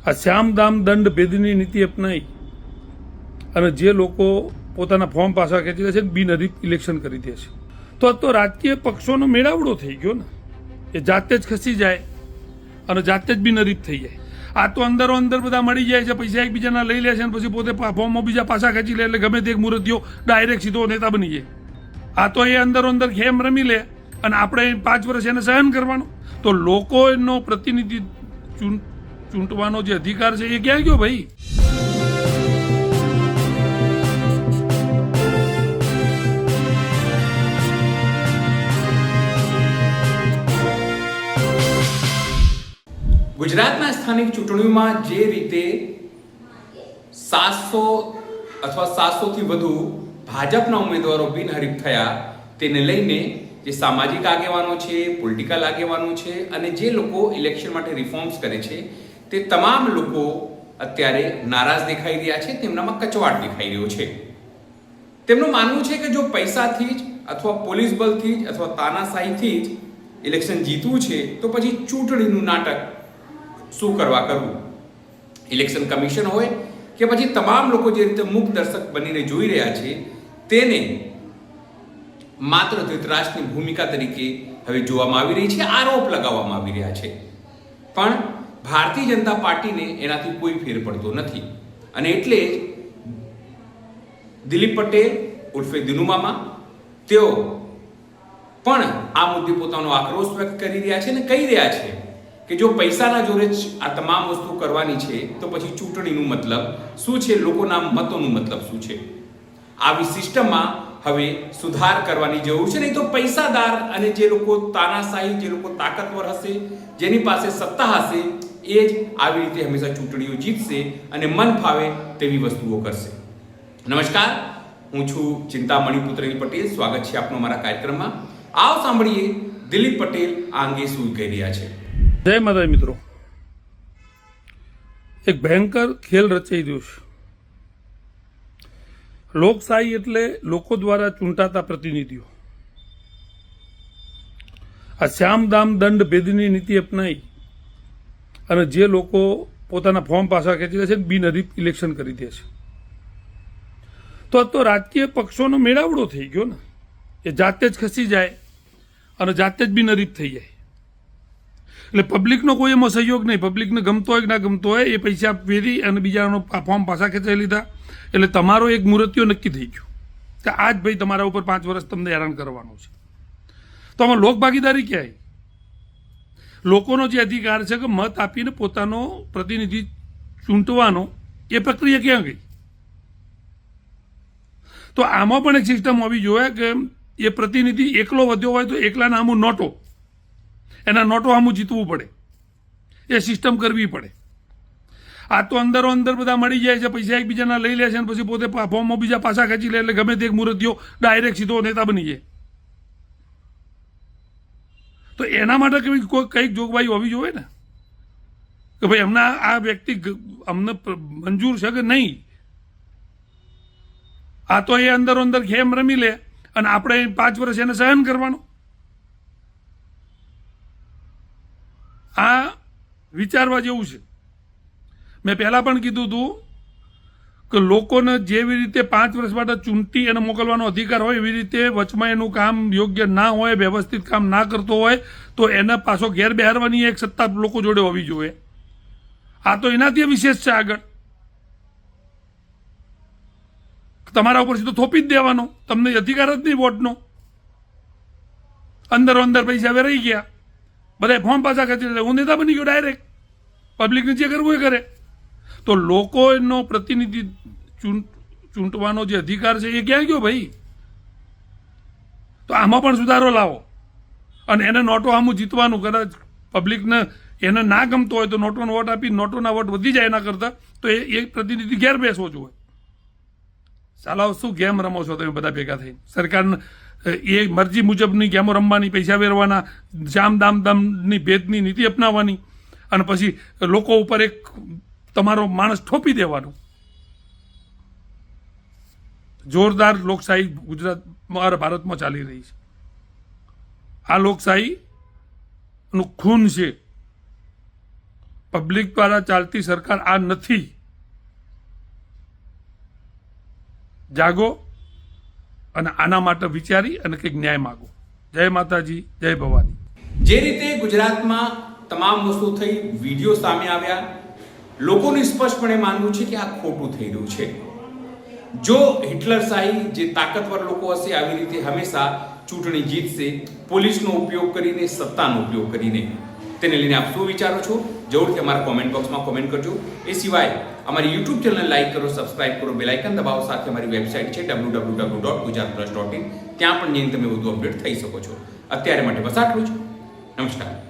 આ શ્યામ દામ દંડ ભેદની નીતિ અપનાવી અને જે લોકો પોતાના ફોર્મ પાછા ખેંચી લે છે બિનહરીફ ઇલેક્શન કરી દે છે તો રાજકીય પક્ષોનો મેળાવડો થઈ ગયો ને. એ જાતે જ ખસી જાય અને જાતે જ બિનહરીફ થઈ જાય. આ તો અંદરો અંદર બધા મળી જાય છે, પૈસા એકબીજાના લઈ લે છે અને પછી પોતે ફોર્મમાં બીજા પાછા ખેંચી લે એટલે ગમે તે એક મુહૂર્તિઓ ડાયરેક્ટ સીધો નેતા બની જાય. આ તો એ અંદરો અંદર ખેમ રમી લે અને આપણે 5 વર્ષ એને સહન કરવાનું. તો લોકોનો પ્રતિનિધિ ચૂંટવાનો જે અધિકાર છે એ ક્યાં ગયો ભાઈ? ગુજરાતના સ્થાનિક ચૂંટણીઓમાં જે રીતે 700 અથવા 700 થી વધુ ભાજપના ઉમેદવારો બિનહરીફ થયા તેને લઈને જે સામાજિક આગેવાનો છે, પોલિટિકલ આગેવાનો છે અને જે લોકો ઇલેક્શન માટે રિફોર્મ્સ કરે છે તે તમામ લોકો અત્યારે નારાજ દેખાઈ રહ્યા છે. તેમનામાં કચવાટ દેખાઈ રહ્યો છે. તેમનું માનવું છે કે જો પૈસાથી જ અથવા પોલીસ બલથી જ અથવા તાનાશાહીથી જ ઇલેક્શન જીતવું છે તો પછી ચૂંટણીનું નાટક શું કરવા કરવું. ઇલેક્શન કમિશન હોય કે પછી તમામ લોકો જે રીતે મૂક દર્શક બનીને જોઈ રહ્યા છે તેને માત્ર ધૃતરાષ્ટ્રની ભૂમિકા તરીકે હવે જોવામાં આવી રહી છે, આરોપ લગાવવામાં આવી રહ્યા છે. પણ ભારતીય જનતા પાર્ટીને એનાથી કોઈ ફેર પડતો નથી અને એટલે જ દિલીપ પટેલ ઉર્ફે દિનુ મામા તેઓ પણ આ મુદ્દે પોતાનો આક્રોશ વ્યક્ત કરી રહ્યા છે અને કહી રહ્યા છે કે જો પૈસાના જોરે જ આ તમામ વસ્તુ કરવાની છે તો પછી ચૂંટણીનું મતલબ શું છે, લોકોના મતોનું મતલબ શું છે? આવી સિસ્ટમમાં હવે સુધાર કરવાની જરૂર છે. નહીં તો પૈસાદાર અને જે લોકો તાનાશાહી, જે લોકો તાકાતવર હશે, જેની પાસે સત્તા હશે એ જ આવી રીતે હંમેશા ચૂંટણીઓ જીતશે અને મન ફાવે તેવી વસ્તુઓ કરશે. નમસ્કાર, હું છું ચિંતામણી પુત્રની પટેલ. સ્વાગત છે આપનું મારા કાર્યક્રમમાં. આવો સાંભળીએ દિલીપ પટેલ આ અંગે શું કહી રહ્યા છે. જય માતા મિત્રો, એક ભયંકર ખેલ રચાઈ રહ્યો છે. લોકશાહી એટલે લોકો દ્વારા ચૂંટાતા પ્રતિનિધિઓ. આ શ્યામ દામ દંડ ભેદની નીતિ અપનાવી અને જે લોકો પોતાના ફોર્મ પાછા ખેંચી લે છે બિનહરીફ ઇલેક્શન કરી દે છે તો રાજકીય પક્ષોનો મેળાવડો થઈ ગયો ને. એ જાતે જ ખસી જાય અને જાતે જ બિનહરીફ થઈ જાય. એટલે પબ્લિકનો કોઈ એમાં સહયોગ નહીં. પબ્લિકને ગમતો હોય કે ના ગમતો હોય એ પૈસા ફેરી અને બીજાનો ફોર્મ પાછા ખેંચાઈ લીધા એટલે તમારો એક મુહૂર્તિઓ નક્કી થઈ ગયો કે આજ ભાઈ તમારા ઉપર 5 વર્ષ તમને હેરાન કરવાનું છે. તો આમાં લોક ભાગીદારી ક્યાં? લોકોનો જે અધિકાર છે કે મત આપીને પોતાનો પ્રતિનિધિ ચૂંટવાનો એ પ્રક્રિયા ક્યાં ગઈ? તો આમાં પણ એક સિસ્ટમ હોવી જોઈએ કે એ પ્રતિનિધિ એકલો વધ્યો હોય તો એકલાના આમું નોટો, એના નોટો આમું જીતવું પડે. એ સિસ્ટમ કરવી પડે. આ તો અંદરો અંદર બધા મળી જાય છે, પૈસા એકબીજાના લઈ લે છે અને પછી પોતે ફોર્મમાં બીજા પાછા ખેંચી લે એટલે ગમે તે એક મુહૂર્તિઓ ડાયરેક્ટ સીધો નેતા બની જાય. તો એના માટે કંઈક જોગવાઈ હોવી જોઈએ ને કે ભાઈ હમણાં આ વ્યક્તિ અમને મંજૂર છે કે નહીં. આ તો એ અંદરો અંદર ખેમ રમી લે અને આપણે 5 વર્ષ એને સહન કરવાનું. આ વિચારવા જેવું છે. મેં પહેલાં પણ કીધું હતું કે લોકોને જેવી રીતે 5 વર્ષ માટે ચૂંટી એને મોકલવાનો અધિકાર હોય એવી રીતે વચમાં એનું કામ યોગ્ય ના હોય, વ્યવસ્થિત કામ ના કરતો હોય તો એને પાછો ઘેર બેહારવાની એક સત્તા લોકો જોડે હોવી જોઈએ. આ તો એનાથી વિશેષ છે. આગળ તમારા ઉપર સીધો થોપી જ દેવાનો, તમને અધિકાર જ નહીં વોટનો. અંદરો અંદર પૈસા વેરાઈ ગયા, બધા ફોર્મ પાછા ખેંચી લે, હું નેતા બની ગયો ડાયરેક્ટ. પબ્લિકને જે કરવું એ કરે. તો લોકોનો પ્રતિનિધિ ચૂંટવાનો જે અધિકાર છે એ ક્યાં ગયો ભાઈ? તો આમાં પણ સુધારો લાવો અને એને નોટો આમું જીતવાનું. કદાચ પબ્લિકને એને ના ગમતો હોય તો નોટોનો વોટ આપી નોટોના વોટ વધી જાય એના કરતાં તો એ પ્રતિનિધિ ઘેર બેસવો જોઈએ. સાલાઓ શું ગેમ રમો છો તમે બધા ભેગા થઈને? સરકારને એ મરજી મુજબની ગેમો રમવાની, પૈસા વેરવાના, જામ દામ દામની ભેદની નીતિ અપનાવવાની અને પછી લોકો ઉપર એક તમારો માણસ થોપી દેવાનો. જોરદાર લોકશાહી ગુજરાતમાં, ભારતમાં ચાલી રહી છે. આ લોકશાહીનું ખૂન છે. પબ્લિક દ્વારા ચાલતી સરકાર આ નથી. જાગો અને આના માટે વિચારી અને કંઈક ન્યાય માગો. જય માતાજી, જય ભવાની. જે રીતે ગુજરાતમાં તમામ વસ્તુ થઈ, વિડીયો સામે આવ્યા, લોકોનું સ્પષ્ટપણે માનવું છે કે આ ખોટું થઈ રહ્યું છે. જો હિટલરશાહી જે તાકતવર લોકો હશે આવી રીતે હંમેશા ચૂંટણી જીતશે, પોલીસનો ઉપયોગ કરીને, સત્તાનો ઉપયોગ કરીને. તેને લઈને આપ શું વિચારો છો? જરૂરથી અમારા કોમેન્ટ બોક્સમાં કોમેન્ટ કરજો. એ સિવાય અમારી યુટ્યુબ ચેનલને લાઈક કરો, સબસ્ક્રાઇબ કરો, બેલ આઇકન દબાવો. સાથે અમારી વેબસાઇટ છે www.gujaratplus.in. ત્યાં પણ જઈને તમે વધુ અપડેટ થઈ શકો છો. અત્યારે માટે બસ આટલું જ. નમસ્કાર.